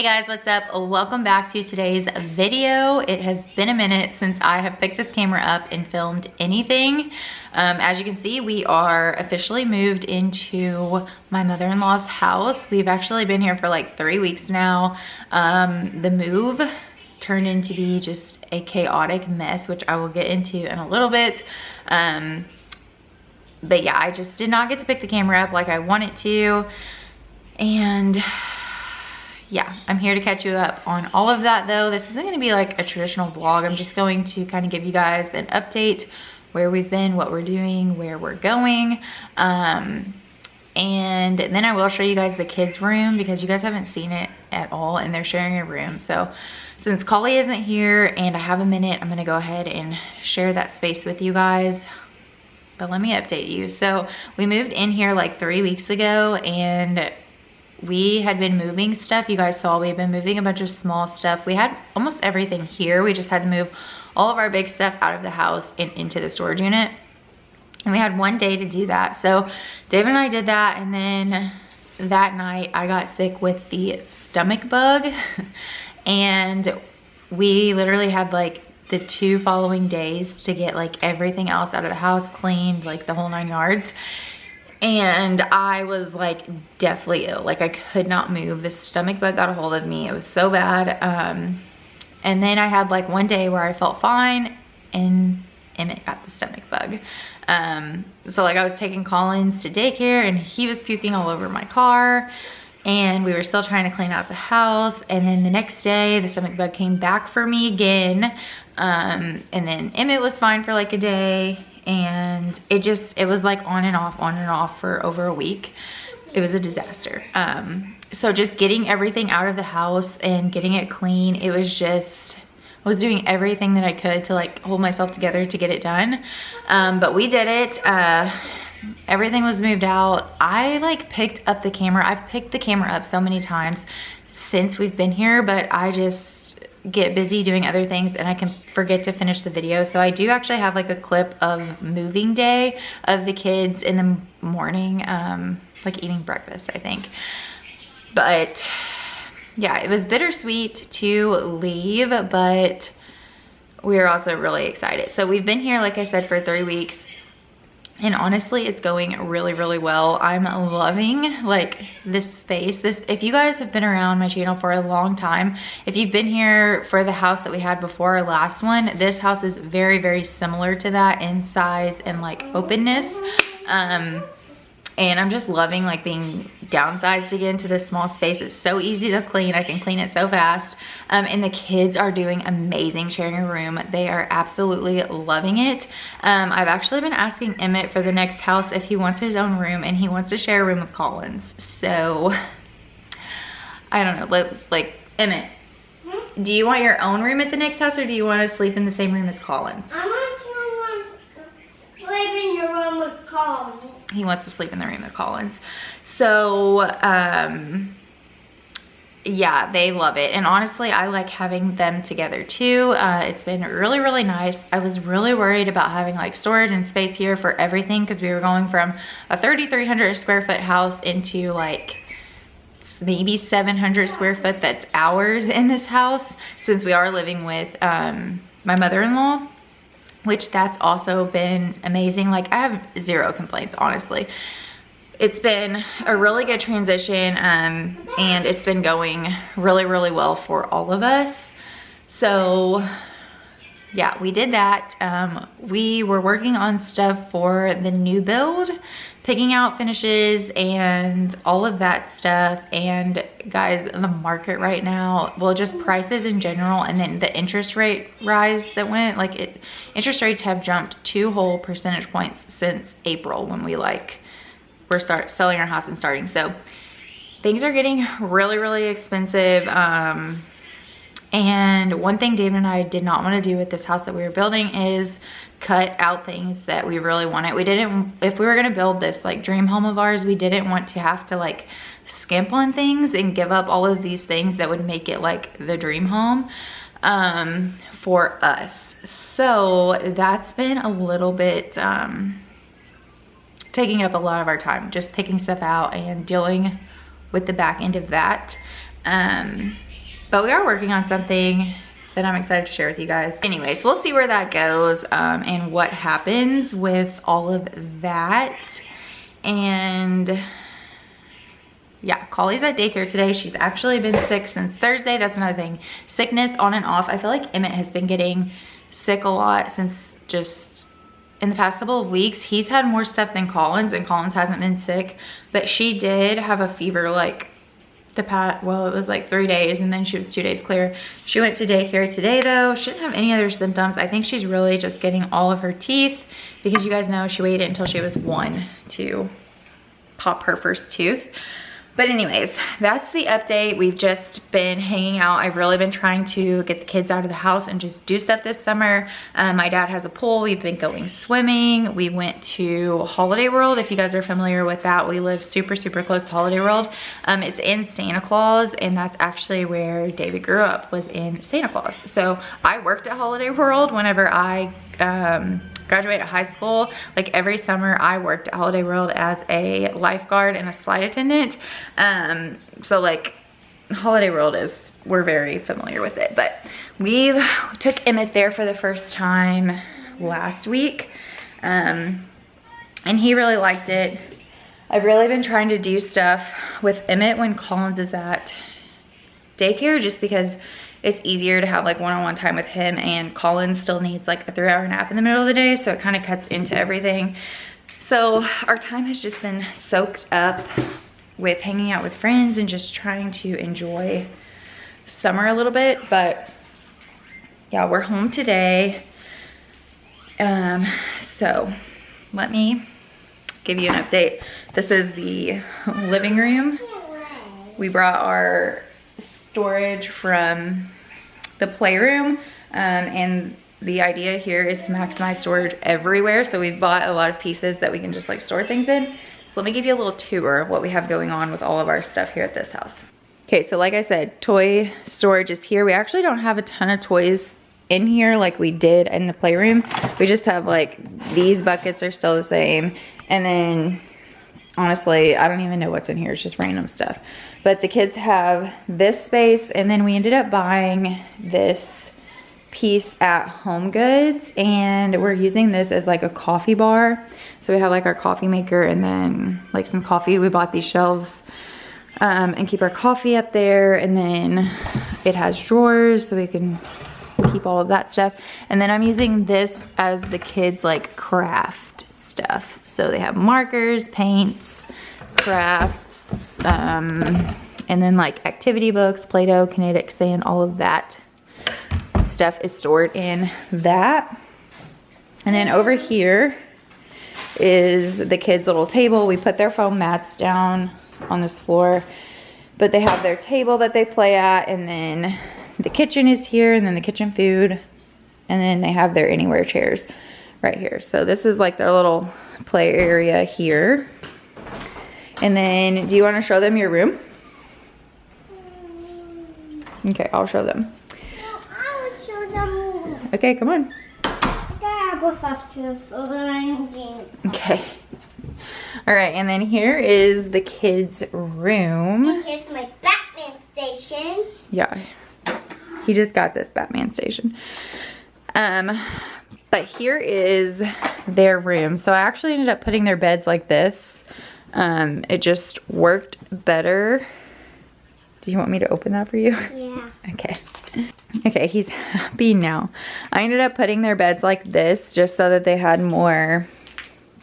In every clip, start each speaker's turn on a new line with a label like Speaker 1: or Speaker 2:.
Speaker 1: Hey guys, what's up? Welcome back to today's video. It has been a minute since I have picked this camera up and filmed anything. As you can see, we are officially moved into my mother-in-law's house. We've actually been here for like 3 weeks now. The move turned into be just a chaotic mess, which I will get into in a little bit. But yeah, I just did not get to pick the camera up like I wanted to. And yeah, I'm here to catch you up on all of that though. This isn't gonna be like a traditional vlog. I'm just going to kind of give you guys an update where we've been, what we're doing, where we're going. And then I will show you guys the kids' room because you guys haven't seen it at all and they're sharing a room. So since Collie isn't here and I have a minute, I'm gonna go ahead and share that space with you guys. But let me update you. So we moved in here like 3 weeks ago and we had been moving stuff. You guys saw we've been moving a bunch of small stuff. We had almost everything here. We just had to move all of our big stuff out of the house and into the storage unit. And we had one day to do that. So David and I did that. And then that night I got sick with the stomach bug. And we literally had like the 2 following days to get like everything else out of the house cleaned, like the whole 9 yards. And I was like deathly ill. Like I could not move. The stomach bug got a hold of me. It was so bad. And then I had like one day where I felt fine and Emmett got the stomach bug. So like I was taking Collins to daycare and he was puking all over my car and we were still trying to clean out the house. And then the next day the stomach bug came back for me again. And then Emmett was fine for like a day. And it was like on and off for over a week. It was a disaster. So just getting everything out of the house and getting it clean, it was just, I was doing everything that I could to like hold myself together to get it done. But we did it. Everything was moved out. I like picked up the camera. I've picked the camera up so many times since we've been here, but I just get busy doing other things and I can forget to finish the video. So I do actually have like a clip of moving day of the kids in the morning, like eating breakfast, I think. But yeah, it was bittersweet to leave, but we are also really excited. So we've been here, like I said, for 3 weeks. And honestly, it's going really, really well. I'm loving like this space. If you guys have been around my channel for a long time, if you've been here for the house that we had before our last one, this house is very, very similar to that in size and like openness. And I'm just loving like being downsized again to this small space. It's so easy to clean. I can clean it so fast. And the kids are doing amazing sharing a room. They are absolutely loving it. I've actually been asking Emmett for the next house if he wants his own room and he wants to share a room with Collins. So I don't know, like Emmett, do you want your own room at the next house or do you want to sleep in the same room as Collins?
Speaker 2: I want to sleep in your room with Collins.
Speaker 1: He wants to sleep in the room with Collins. So yeah, they love it. And honestly, I like having them together too. It's been really, really nice. I was really worried about having like storage and space here for everything because we were going from a 3,300 square foot house into like maybe 700 square foot that's ours in this house, since we are living with my mother-in-law, which that's also been amazing. Like I have zero complaints, honestly. It's been a really good transition and it's been going really, really well for all of us. So yeah, we did that. We were working on stuff for the new build, picking out finishes and all of that stuff. And guys, the market right now, well, just prices in general, and then the interest rate rise that went, like interest rates have jumped 2 whole percentage points since April when we we're selling our house and starting. So things are getting really, really expensive. And one thing David and I did not want to do with this house that we were building is cut out things that we really wanted. We didn't, if we were going to build this like dream home of ours, we didn't want to have to like skimp on things and give up all of these things that would make it like the dream home for us. So that's been a little bit taking up a lot of our time, just picking stuff out and dealing with the back end of that. But we are working on something that I'm excited to share with you guys. Anyways, we'll see where that goes and what happens with all of that. And yeah, Collie's at daycare today. She's actually been sick since Thursday. That's another thing. Sickness on and off. I feel like Emmett has been getting sick a lot since just in the past couple of weeks. He's had more stuff than Collins, and Collins hasn't been sick. But she did have a fever like it was like 3 days, and then she was 2 days clear. She went to daycare today though. She didn't have any other symptoms. I think she's really just getting all of her teeth, because you guys know she waited until she was 1 to pop her first tooth. But anyways, that's the update. We've just been hanging out. I've really been trying to get the kids out of the house and just do stuff this summer. My dad has a pool. We've been going swimming. We went to Holiday World. If you guys are familiar with that, we live super, super close to Holiday World. It's in Santa Claus, and that's actually where David grew up, was in Santa Claus. So I worked at Holiday World whenever I graduated high school. Like every summer I worked at Holiday World as a lifeguard and a flight attendant. So like Holiday World we're very familiar with it. But we took Emmett there for the first time last week, and he really liked it. I've really been trying to do stuff with Emmett when Collins is at daycare, just because it's easier to have like one-on-one time with him, and Collins still needs like a 3-hour nap in the middle of the day, so it kind of cuts into everything. So our time has just been soaked up with hanging out with friends and just trying to enjoy summer a little bit. But yeah, we're home today. So let me give you an update. This is the living room. We brought our storage from the playroom, and the idea here is to maximize storage everywhere. So we've bought a lot of pieces that we can just like store things in. So let me give you a little tour of what we have going on with all of our stuff here at this house. Okay, so like I said, toy storage is here. We actually don't have a ton of toys in here like we did in the playroom. We just have like, these buckets are still the same. And then honestly, I don't even know what's in here. It's just random stuff. But the kids have this space, and then we ended up buying this piece at Home Goods, and we're using this as like a coffee bar. So we have like our coffee maker and then like some coffee. We bought these shelves and keep our coffee up there, and then it has drawers so we can keep all of that stuff. And then I'm using this as the kids like craft stuff. So they have markers, paints, crafts, and then like activity books, Play-Doh, kinetic sand, all of that stuff is stored in that. And then over here is the kids' little table. We put their foam mats down on this floor, but they have their table that they play at, and then the kitchen is here, and then the kitchen food, and then they have their anywhere chairs right here. So this is like their little play area here. And then, do you want to show them your room? Okay, I'll show them.
Speaker 2: No, I will show them.
Speaker 1: Okay, come on. Okay. All right, and then here is the kids' room.
Speaker 2: And here's my Batman station.
Speaker 1: Yeah, he just got this Batman station. But here is their room. So I actually ended up putting their beds like this. It just worked better. Do you want me to open that for you?
Speaker 2: Yeah.
Speaker 1: Okay. Okay, he's happy now. I ended up putting their beds like this just so that they had more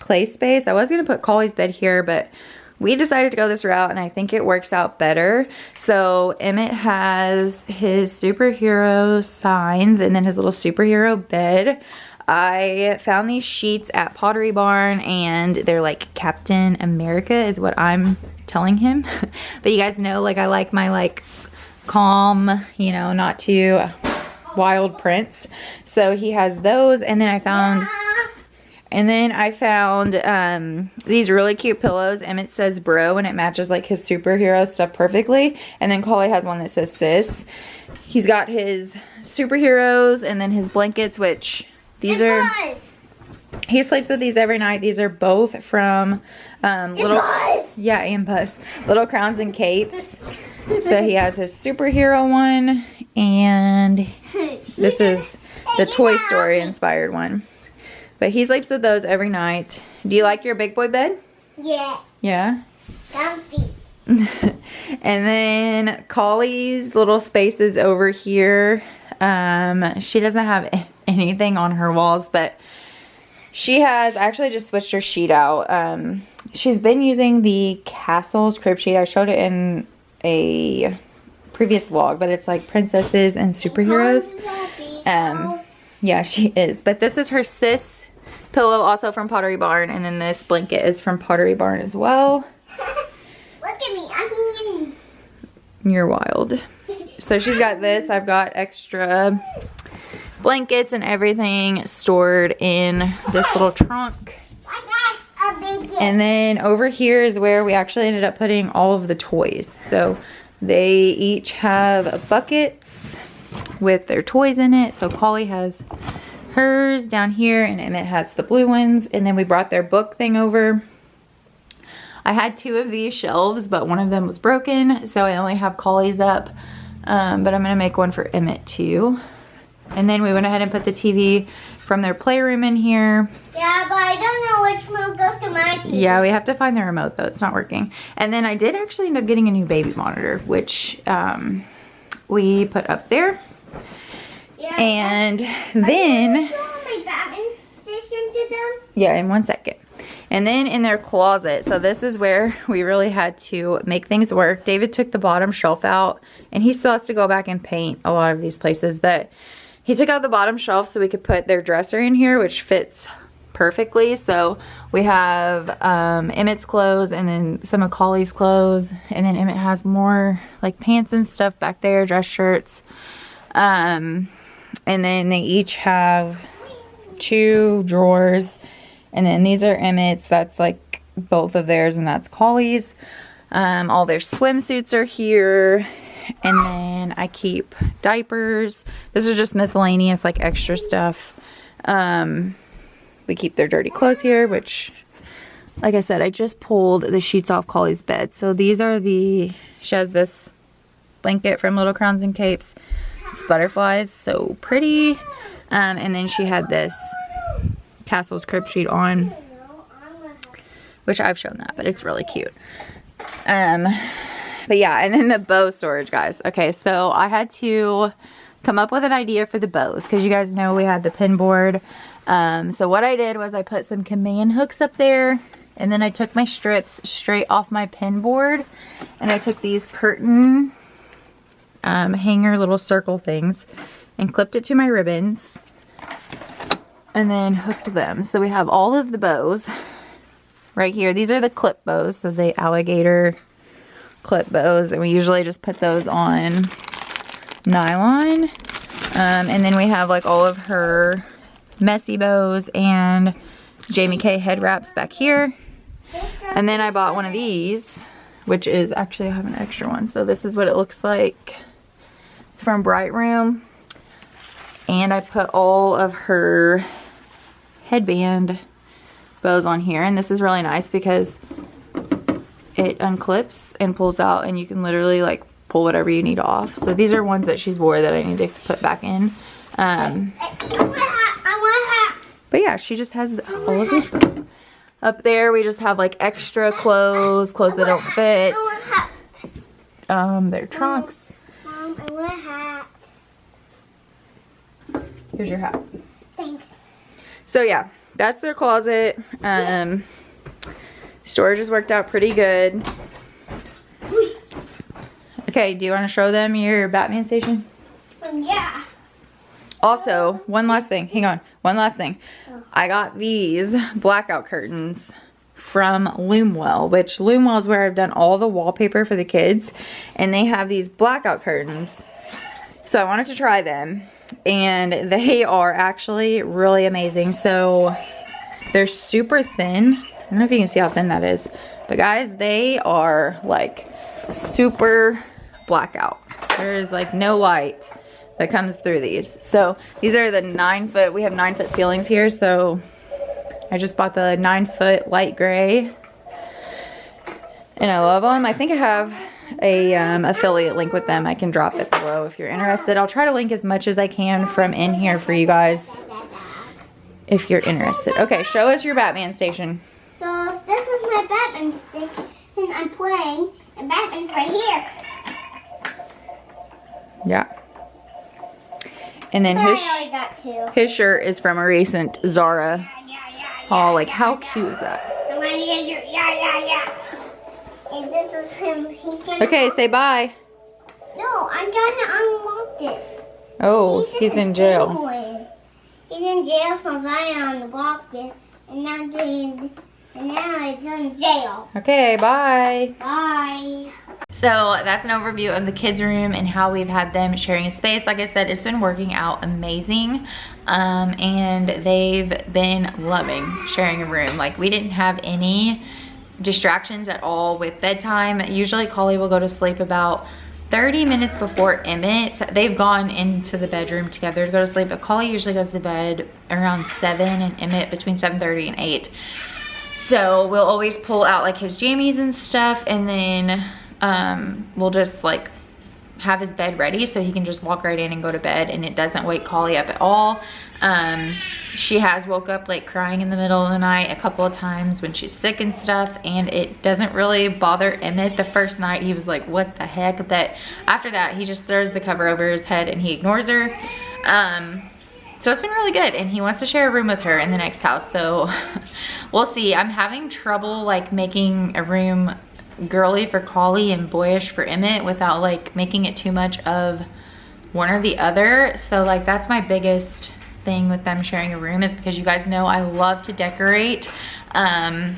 Speaker 1: play space. I was gonna put Collie's bed here, but we decided to go this route, and I think it works out better. So Emmett has his superhero signs and then his little superhero bed. I found these sheets at Pottery Barn, and they're like Captain America is what I'm telling him. But you guys know, like, I like my like calm, you know, not too wild prints. So he has those, and then I found these really cute pillows. Emmett says bro, and it matches like his superhero stuff perfectly. And then Collie has one that says sis. He's got his superheroes and then his blankets, which these are, he sleeps with these every night. These are both from Little Crowns and Capes. So he has his superhero one, and this is the Toy Story inspired one. But he sleeps with those every night. Do you like your big boy bed?
Speaker 2: Yeah.
Speaker 1: Yeah?
Speaker 2: Comfy.
Speaker 1: And then Collie's little space is over here. She doesn't have anything on her walls, but she has actually just switched her sheet out. She's been using the Castles crib sheet. I showed it in a previous vlog, but it's like princesses and superheroes. Yeah, she is. But this is her sis pillow, also from Pottery Barn, and then this blanket is from Pottery Barn as well.
Speaker 2: Look at me, I'm eating.
Speaker 1: You're wild. So she's got this. I've got extra blankets and everything stored in this little trunk. And then over here is where we actually ended up putting all of the toys. So they each have buckets with their toys in it. So Collie has hers down here, and Emmett has the blue ones. And then we brought their book thing over. I had 2 of these shelves, but one of them was broken, so I only have Collie's up. But I'm gonna make one for Emmett too. And then we went ahead and put the TV from their playroom in here.
Speaker 2: Yeah, but I don't know which remote goes to my TV.
Speaker 1: Yeah, we have to find the remote though, it's not working. And then I did actually end up getting a new baby monitor, which we put up there.
Speaker 2: Yeah,
Speaker 1: and then,
Speaker 2: Are you showing my Batman station to them?
Speaker 1: yeah, in 1 second. And then in their closet, so this is where we really had to make things work. David took the bottom shelf out, and he still has to go back and paint a lot of these places, but he took out the bottom shelf so we could put their dresser in here, which fits perfectly. So we have Emmett's clothes and then some of Collie's clothes, and then Emmett has more like pants and stuff back there, dress shirts. And then they each have 2 drawers. And then these are Emmett's, that's like both of theirs, and that's Collie's. All their swimsuits are here. And then I keep diapers. This is just miscellaneous, like extra stuff. We keep their dirty clothes here, which, like I said, I just pulled the sheets off Collie's bed. So these are she has this blanket from Little Crowns and Capes. It's butterflies, so pretty. And then she had this Castle's crib sheet on, which I've shown that, but it's really cute. But yeah, and then the bow storage, guys. Okay, so I had to come up with an idea for the bows, because you guys know we had the pin board. So what I did was I put some command hooks up there, and then I took my strips straight off my pin board, and I took these curtain hanger little circle things and clipped it to my ribbons, and then hooked them. So we have all of the bows right here. These are the clip bows, so the alligator clip bows, and we usually just put those on nylon. And then we have like all of her messy bows and Jamie K head wraps back here. And then I bought one of these, which is actually, I have an extra one, so this is what it looks like. It's from Bright Room, and I put all of her headband bows on here, and this is really nice because it unclips and pulls out, and you can literally like pull whatever you need off. So these are ones that she's wore that I need to put back in.
Speaker 2: I want a hat.
Speaker 1: But yeah, she just has all of these bows. Up there we just have like extra clothes that don't fit.
Speaker 2: I want a hat.
Speaker 1: Their trunks.
Speaker 2: Mom, I want a hat.
Speaker 1: Here's your hat.
Speaker 2: Thanks.
Speaker 1: So yeah, that's their closet. Storage has worked out pretty good. Okay, do you want to show them your Batman station?
Speaker 2: Yeah.
Speaker 1: Also, one last thing. Hang on. One last thing. I got these blackout curtains from Loomwell, which Loomwell is where I've done all the wallpaper for the kids. And they have these blackout curtains. So I wanted to try them. And they are actually really amazing. So they're super thin. I don't know if you can see how thin that is. But guys, they are like super blackout. There's like no light that comes through these. So these are the 9-foot, we have 9-foot ceilings here, so I just bought the 9-foot light gray, and I love them. I think I have a affiliate link with them. I can drop it below if you're interested. I'll try to link as much as I can from in here for you guys if you're interested. Okay, show us your Batman station.
Speaker 2: So this is my Batman station, and I'm playing, and Batman's right here.
Speaker 1: Yeah. And then
Speaker 2: I only got 2.
Speaker 1: his shirt is from a recent Zara haul. Like, how cute is that?
Speaker 2: And this is him. He's gonna.
Speaker 1: Okay, say bye.
Speaker 2: No, I'm gonna unlock this.
Speaker 1: Oh,
Speaker 2: See, this
Speaker 1: he's
Speaker 2: is
Speaker 1: in jail.
Speaker 2: Penguin. He's in jail since I unlocked it, and now it's in jail.
Speaker 1: Okay, bye.
Speaker 2: Bye.
Speaker 1: So that's an overview of the kids' room and how we've had them sharing a space. Like I said, it's been working out amazing. And they've been loving sharing a room. Like, we didn't have any distractions at all with bedtime. Usually Collie will go to sleep about 30 minutes before Emmett. So they've gone into the bedroom together to go to sleep, but Collie usually goes to bed around 7 and Emmett between 7:30 and 8. So we'll always pull out like his jammies and stuff, and then we'll just like have his bed ready so he can just walk right in and go to bed, and it doesn't wake Collie up at all. She has woke up like crying in the middle of the night a couple of times when she's sick and stuff, and it doesn't really bother Emmett. The first night he was like, what the heck? But after that, he just throws the cover over his head and he ignores her. So it's been really good, and he wants to share a room with her in the next house, so we'll see. I'm having trouble like making a room girly for Collie and boyish for Emmett without like making it too much of one or the other. So like, that's my biggest thing with them sharing a room, is because you guys know I love to decorate and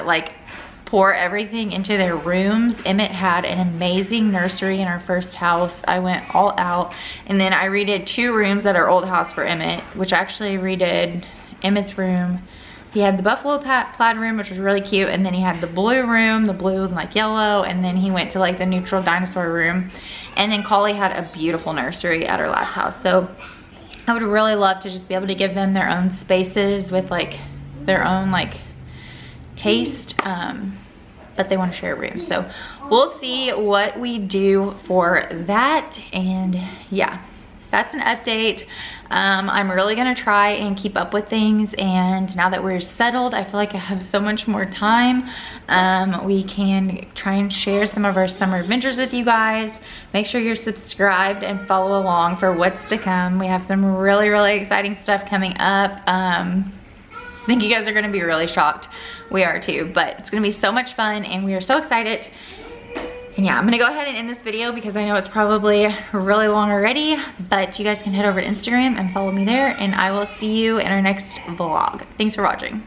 Speaker 1: like pour everything into their rooms. Emmett had an amazing nursery in our first house. I went all out, and then I redid 2 rooms at our old house for Emmett, which actually redid Emmett's room. He had the buffalo plaid room, which was really cute, and then he had the blue room, the blue and like yellow, and then he went to like the neutral dinosaur room. And then Collie had a beautiful nursery at our last house. So I would really love to just be able to give them their own spaces with like their own like taste, but they want to share a room. So we'll see what we do for that. And yeah, that's an update. I'm really gonna try and keep up with things, and now that we're settled, I feel like I have so much more time. We can try and share some of our summer adventures with you guys. Make sure you're subscribed and follow along for what's to come. We have some really exciting stuff coming up. I think you guys are gonna be really shocked. We are too, but it's gonna be so much fun, and we are so excited. And yeah, I'm gonna go ahead and end this video because I know it's probably really long already, but you guys can head over to Instagram and follow me there, and I will see you in our next vlog. Thanks for watching.